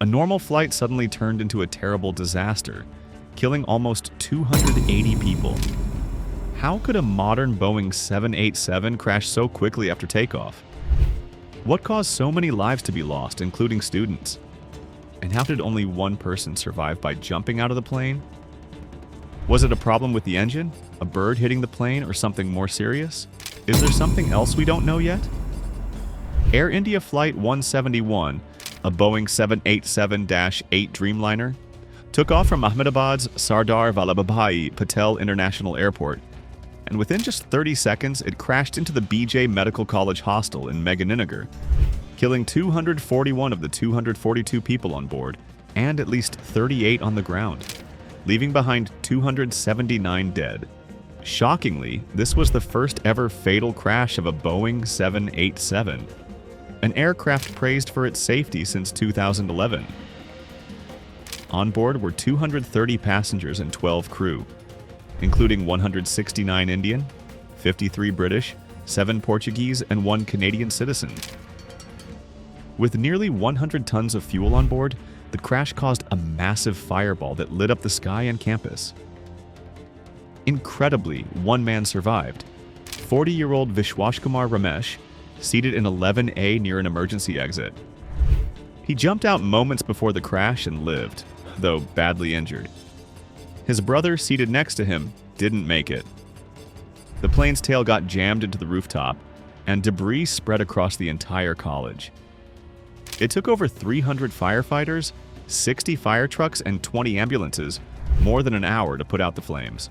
A normal flight suddenly turned into a terrible disaster, killing almost 280 people. How could a modern Boeing 787 crash so quickly after takeoff? What caused so many lives to be lost, including students? And how did only one person survive by jumping out of the plane? Was it a problem with the engine, a bird hitting the plane, or something more serious? Is there something else we don't know yet? Air India Flight 171, a Boeing 787-8 Dreamliner, took off from Ahmedabad's Sardar Vallabhbhai Patel International Airport, and within just 30 seconds, it crashed into the BJ Medical College hostel in Meghaninagar, killing 241 of the 242 people on board and at least 38 on the ground, leaving behind 279 dead. Shockingly, this was the first ever fatal crash of a Boeing 787, an aircraft praised for its safety since 2011. On board were 230 passengers and 12 crew, including 169 Indian, 53 British, 7 Portuguese, and 1 Canadian citizen. With nearly 100 tons of fuel on board, the crash caused a massive fireball that lit up the sky and campus. Incredibly, one man survived, 40-year-old Vishwashkumar Ramesh, seated in 11A near an emergency exit. He jumped out moments before the crash and lived, though badly injured. His brother, seated next to him, didn't make it. The plane's tail got jammed into the rooftop, and debris spread across the entire college. It took over 300 firefighters, 60 fire trucks, and 20 ambulances more than an hour to put out the flames.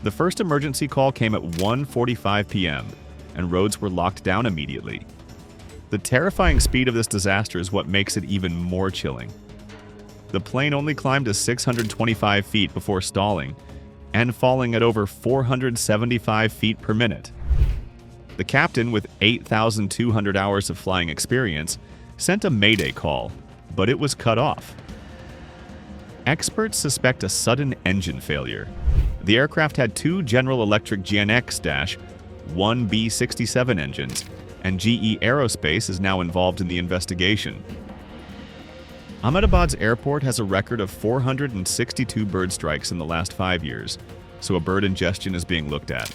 The first emergency call came at 1:45 p.m., and roads were locked down immediately. The terrifying speed of this disaster is what makes it even more chilling. The plane only climbed to 625 feet before stalling and falling at over 475 feet per minute. The captain, with 8,200 hours of flying experience, sent a mayday call, but it was cut off. Experts suspect a sudden engine failure. The aircraft had 2 General Electric GNX-1B67 engines, and GE Aerospace is now involved in the investigation. Ahmedabad's airport has a record of 462 bird strikes in the last 5 years, so a bird ingestion is being looked at.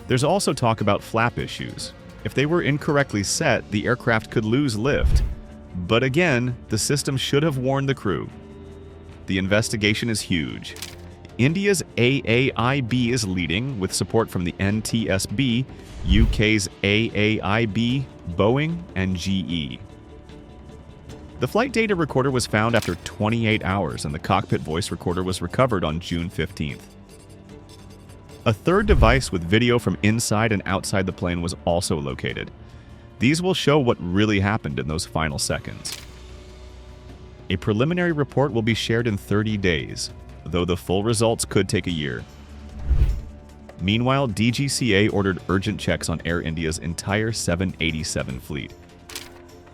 There's also talk about flap issues. If they were incorrectly set, the aircraft could lose lift. But again, the system should have warned the crew. The investigation is huge. India's AAIB is leading, with support from the NTSB, UK's AAIB, Boeing, and GE. The flight data recorder was found after 28 hours, and the cockpit voice recorder was recovered on June 15th. A third device with video from inside and outside the plane was also located. These will show what really happened in those final seconds. A preliminary report will be shared in 30 days, though the full results could take a year. Meanwhile, DGCA ordered urgent checks on Air India's entire 787 fleet.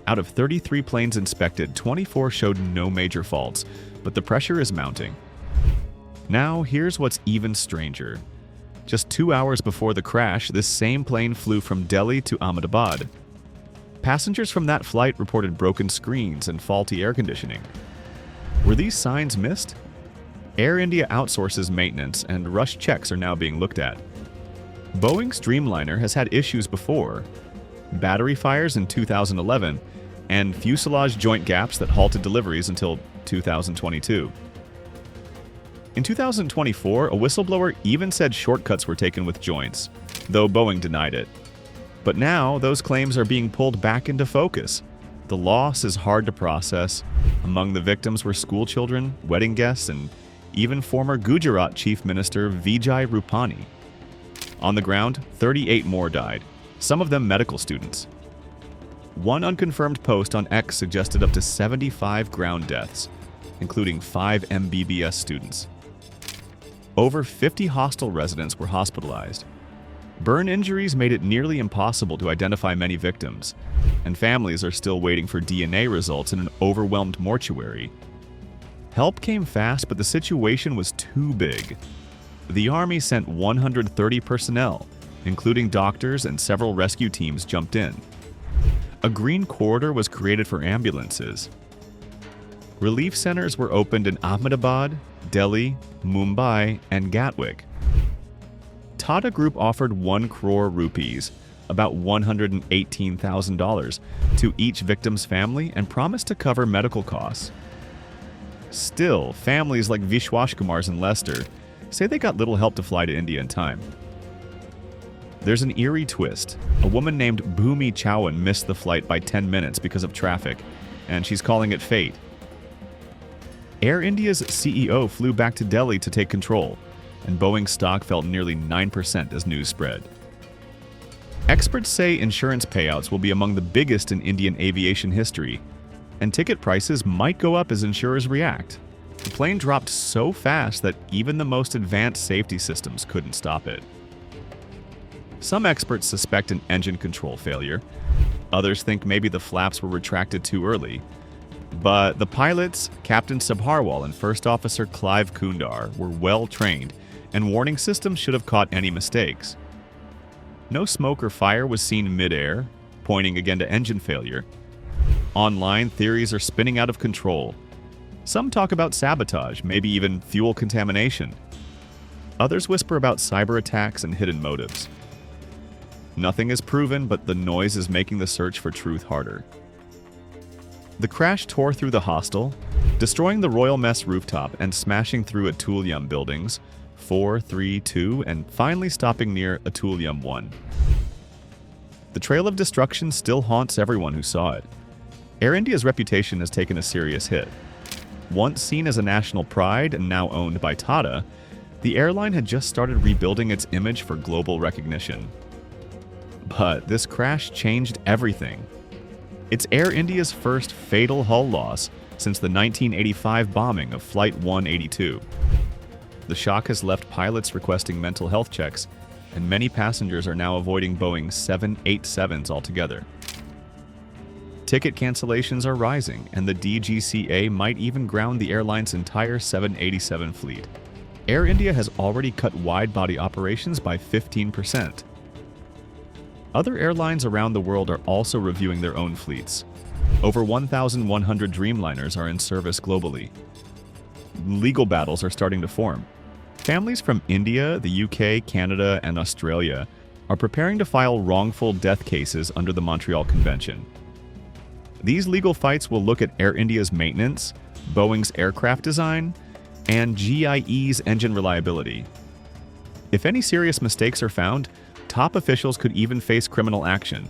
Out of 33 planes inspected, 24 showed no major faults, but the pressure is mounting. Now, here's what's even stranger. Just 2 hours before the crash, this same plane flew from Delhi to Ahmedabad. Passengers from that flight reported broken screens and faulty air conditioning. Were these signs missed? Air India outsources maintenance, and rush checks are now being looked at. Boeing's Dreamliner has had issues before: battery fires in 2011 and fuselage joint gaps that halted deliveries until 2022. In 2024, a whistleblower even said shortcuts were taken with joints, though Boeing denied it. But now, those claims are being pulled back into focus. The loss is hard to process. Among the victims were schoolchildren, wedding guests, and even former Gujarat Chief Minister Vijay Rupani. On the ground, 38 more died, some of them medical students. One unconfirmed post on X suggested up to 75 ground deaths, including 5 MBBS students. Over 50 hostel residents were hospitalized. Burn injuries made it nearly impossible to identify many victims, and families are still waiting for DNA results in an overwhelmed mortuary. Help came fast, but the situation was too big. The Army sent 130 personnel, including doctors, and several rescue teams jumped in. A green corridor was created for ambulances. Relief centers were opened in Ahmedabad, Delhi, Mumbai, and Gatwick. Tata Group offered 1 crore rupees, about $118,000, to each victim's family and promised to cover medical costs. Still, families like Vishwash Kumar's in Leicester say they got little help to fly to India in time. There's an eerie twist. A woman named Bhumi Chauhan missed the flight by 10 minutes because of traffic, and she's calling it fate. Air India's CEO flew back to Delhi to take control, and Boeing stock fell nearly 9% as news spread. Experts say insurance payouts will be among the biggest in Indian aviation history, and ticket prices might go up as insurers react. The plane dropped so fast that even the most advanced safety systems couldn't stop it. Some experts suspect an engine control failure. Others think maybe the flaps were retracted too early. But the pilots, Captain Sabharwal and First Officer Clive Kundar, were well trained, and warning systems should have caught any mistakes. No smoke or fire was seen mid-air, pointing again to engine failure. Online, theories are spinning out of control. Some talk about sabotage, maybe even fuel contamination. Others whisper about cyber attacks and hidden motives. Nothing is proven, but the noise is making the search for truth harder. The crash tore through the hostel, destroying the Royal Mess rooftop and smashing through Atulyam buildings 4, 3, 2, and finally stopping near Atulyam 1. The trail of destruction still haunts everyone who saw it. Air India's reputation has taken a serious hit. Once seen as a national pride and now owned by Tata, the airline had just started rebuilding its image for global recognition. But this crash changed everything. It's Air India's first fatal hull loss since the 1985 bombing of Flight 182. The shock has left pilots requesting mental health checks, and many passengers are now avoiding Boeing 787s altogether. Ticket cancellations are rising, and the DGCA might even ground the airline's entire 787 fleet. Air India has already cut wide-body operations by 15%. Other airlines around the world are also reviewing their own fleets. Over 1,100 Dreamliners are in service globally. Legal battles are starting to form. Families from India, the UK, Canada, and Australia are preparing to file wrongful death cases under the Montreal Convention. These legal fights will look at Air India's maintenance, Boeing's aircraft design, and GIE's engine reliability. If any serious mistakes are found, top officials could even face criminal action.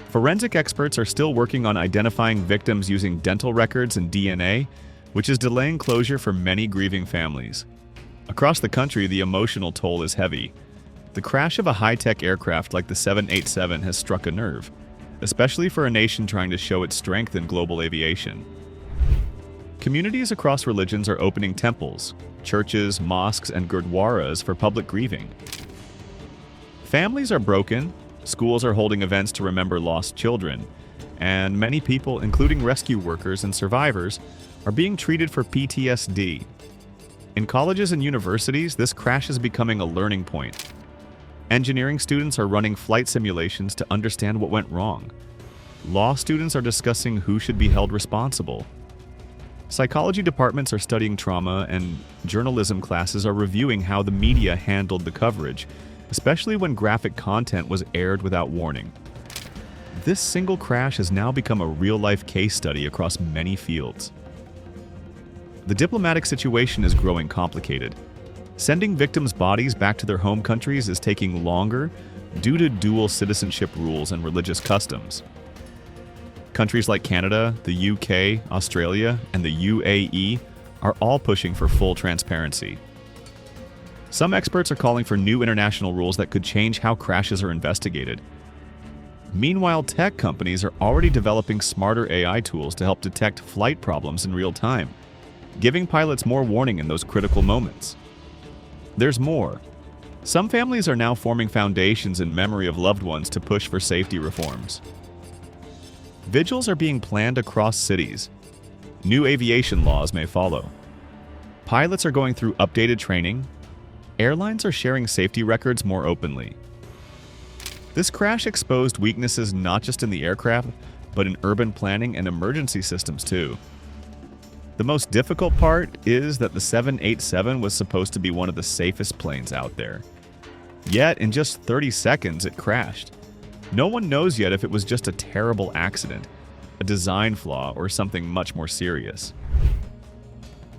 Forensic experts are still working on identifying victims using dental records and DNA, which is delaying closure for many grieving families. Across the country, the emotional toll is heavy. The crash of a high-tech aircraft like the 787 has struck a nerve, especially for a nation trying to show its strength in global aviation. Communities across religions are opening temples, churches, mosques, and gurdwaras for public grieving. Families are broken, schools are holding events to remember lost children, and many people, including rescue workers and survivors, are being treated for PTSD. In colleges and universities, this crash is becoming a learning point. Engineering students are running flight simulations to understand what went wrong. Law students are discussing who should be held responsible. Psychology departments are studying trauma, and journalism classes are reviewing how the media handled the coverage, especially when graphic content was aired without warning. This single crash has now become a real-life case study across many fields. The diplomatic situation is growing complicated. Sending victims' bodies back to their home countries is taking longer due to dual citizenship rules and religious customs. Countries like Canada, the UK, Australia, and the UAE are all pushing for full transparency. Some experts are calling for new international rules that could change how crashes are investigated. Meanwhile, tech companies are already developing smarter AI tools to help detect flight problems in real time, giving pilots more warning in those critical moments. There's more. Some families are now forming foundations in memory of loved ones to push for safety reforms. Vigils are being planned across cities. New aviation laws may follow. Pilots are going through updated training. Airlines are sharing safety records more openly. This crash exposed weaknesses not just in the aircraft, but in urban planning and emergency systems too. The most difficult part is that the 787 was supposed to be one of the safest planes out there. Yet, in just 30 seconds, it crashed. No one knows yet if it was just a terrible accident, a design flaw, or something much more serious.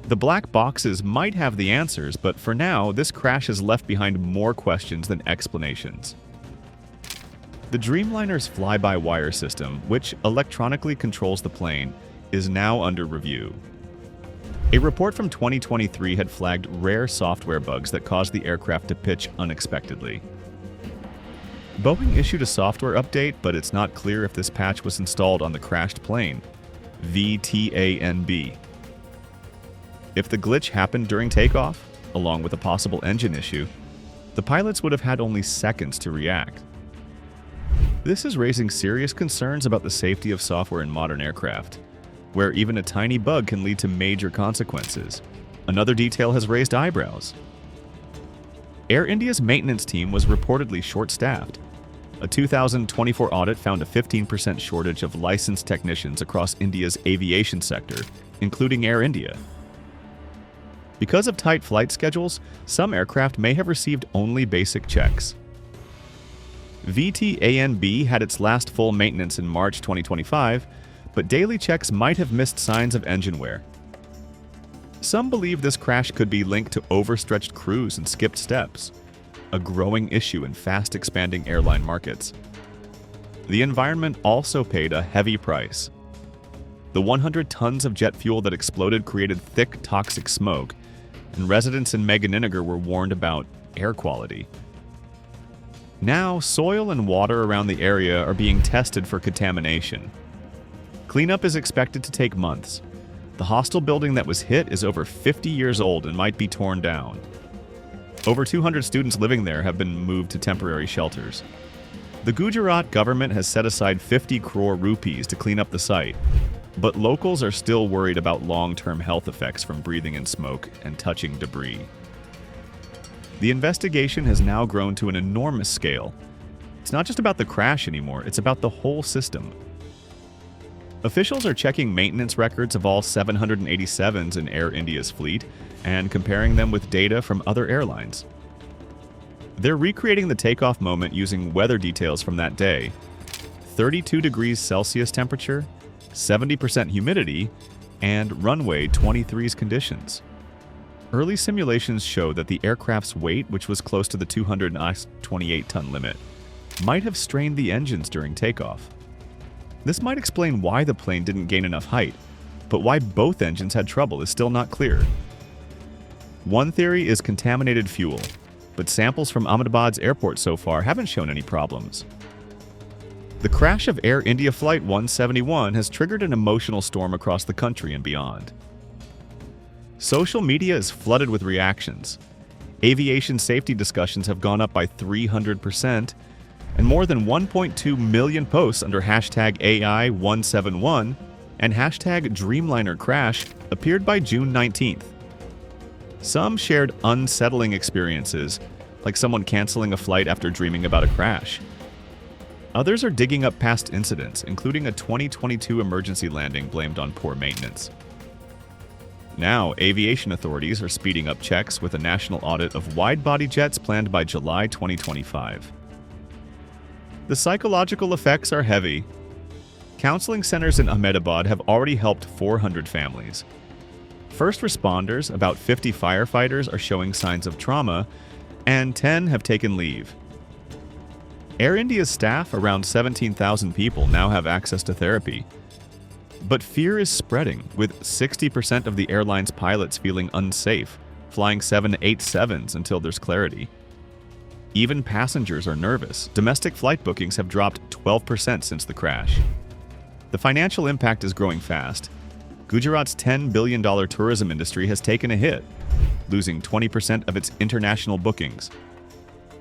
The black boxes might have the answers, but for now, this crash has left behind more questions than explanations. The Dreamliner's fly-by-wire system, which electronically controls the plane, is now under review. A report from 2023 had flagged rare software bugs that caused the aircraft to pitch unexpectedly. Boeing issued a software update, but it's not clear if this patch was installed on the crashed plane, VTANB. If the glitch happened during takeoff, along with a possible engine issue, the pilots would have had only seconds to react. This is raising serious concerns about the safety of software in modern aircraft, where even a tiny bug can lead to major consequences. Another detail has raised eyebrows. Air India's maintenance team was reportedly short-staffed. A 2024 audit found a 15% shortage of licensed technicians across India's aviation sector, including Air India. Because of tight flight schedules, some aircraft may have received only basic checks. VTANB had its last full maintenance in March 2025, but daily checks might have missed signs of engine wear. Some believe this crash could be linked to overstretched crews and skipped steps, a growing issue in fast-expanding airline markets. The environment also paid a heavy price. The 100 tons of jet fuel that exploded created thick, toxic smoke, and residents in Meghaninagar were warned about air quality. Now, soil and water around the area are being tested for contamination. Cleanup is expected to take months. The hostel building that was hit is over 50 years old and might be torn down. Over 200 students living there have been moved to temporary shelters. The Gujarat government has set aside 50 crore rupees to clean up the site, but locals are still worried about long-term health effects from breathing in smoke and touching debris. The investigation has now grown to an enormous scale. It's not just about the crash anymore, it's about the whole system. Officials are checking maintenance records of all 787s in Air India's fleet and comparing them with data from other airlines. They're recreating the takeoff moment using weather details from that day: 32 degrees Celsius temperature, 70% humidity, and runway 23's conditions. Early simulations show that the aircraft's weight, which was close to the 228-ton limit, might have strained the engines during takeoff. This might explain why the plane didn't gain enough height, but why both engines had trouble is still not clear. One theory is contaminated fuel, but samples from Ahmedabad's airport so far haven't shown any problems. The crash of Air India Flight 171 has triggered an emotional storm across the country and beyond. Social media is flooded with reactions. Aviation safety discussions have gone up by 300%, and more than 1.2 million posts under hashtag AI171 and hashtag DreamlinerCrash appeared by June 19th. Some shared unsettling experiences, like someone canceling a flight after dreaming about a crash. Others are digging up past incidents, including a 2022 emergency landing blamed on poor maintenance. Now, aviation authorities are speeding up checks with a national audit of wide-body jets planned by July 2025. The psychological effects are heavy. Counseling centers in Ahmedabad have already helped 400 families. First responders, about 50 firefighters, are showing signs of trauma, and 10 have taken leave. Air India's staff, around 17,000 people, now have access to therapy. But fear is spreading, with 60% of the airline's pilots feeling unsafe, flying 787s until there's clarity. Even passengers are nervous. Domestic flight bookings have dropped 12% since the crash. The financial impact is growing fast. Gujarat's $10 billion tourism industry has taken a hit, losing 20% of its international bookings.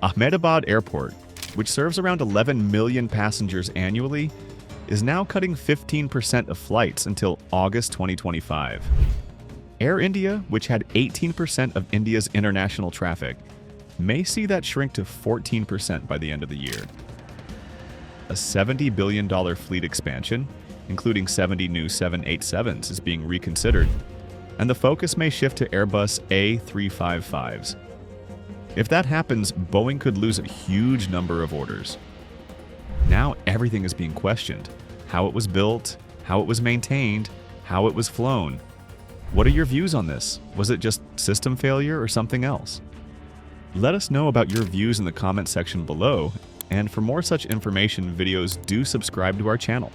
Ahmedabad Airport, which serves around 11 million passengers annually, is now cutting 15% of flights until August 2025. Air India, which had 18% of India's international traffic, may see that shrink to 14% by the end of the year. A $70 billion fleet expansion, including 70 new 787s, is being reconsidered, and the focus may shift to Airbus A350s. If that happens, Boeing could lose a huge number of orders. Now everything is being questioned. How it was built, how it was maintained, how it was flown. What are your views on this? Was it just system failure or something else? Let us know about your views in the comment section below, and for more such information videos, do subscribe to our channel.